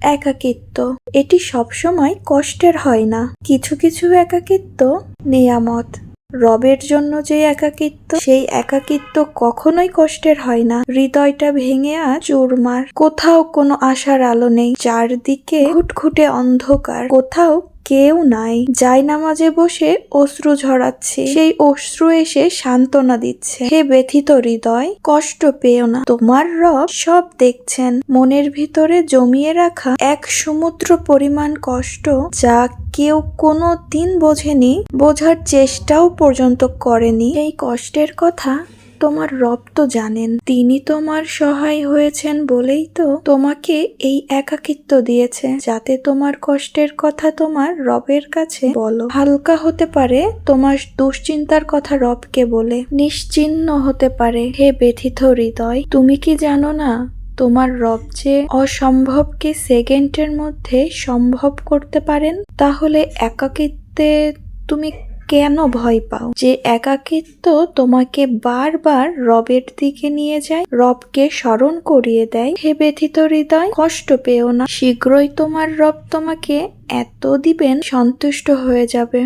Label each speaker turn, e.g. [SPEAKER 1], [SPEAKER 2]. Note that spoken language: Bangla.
[SPEAKER 1] একাকিত্ব এটি সবসময় কষ্টের হয় না। কিছু কিছু একাকিত্ব নেয়ামত। রবের জন্য যে একাকিত্ব, সেই একাকিত্ব কখনোই কষ্টের হয় না। হৃদয়টা ভেঙে আজ চুরমার। কোথাও কোনো আশার আলো নেই, চারদিকে ঘুটঘুটে অন্ধকার, কোথাও কেউ নাই। জায়নামাজে বসে অশ্রু ঝরাচ্ছে, সেই অশ্রু এসে সান্ত্বনা দিচ্ছে। হে ব্যথিত হৃদয়, কষ্ট পেও না, তোমার রব সব দেখছেন। মনের ভিতরে জমিয়ে রাখা এক সমুদ্র পরিমাণ কষ্ট, যা কেউ কোনো দিন বোঝেনি, বোঝার চেষ্টাও পর্যন্ত করেনি, এই কষ্টের কথা তোমার রব তো জানেন। তিনি তোমার সহায় হয়েছেন বলেই তো তোমাকে এই একাকিত্ব দিয়েছে, যাতে তোমার কষ্টের কথা তোমার রবের কাছে বলো। হালকা হতে পারে তোমার দুশ্চিন্তার কথা রবকে বলে, নিশ্চিহ্ন হতে পারে। হে ব্যথিত হৃদয়, তুমি কি জানো না তোমার রব যে অসম্ভবকে সেকেন্ডের মধ্যে সম্ভব করতে পারেন? তাহলে একাকিত্বে তুমি কেন ভয় পাও? যে একাকিত্ব তোমাকে বারবার রবের দিকে নিয়ে যায়, রবকে স্মরণ করিয়ে দেয়। হে ব্যথিত হৃদয়, কষ্ট পেও না, শীঘ্রই তোমার রব তোমাকে এত দিবেন, সন্তুষ্ট হয়ে যাবে।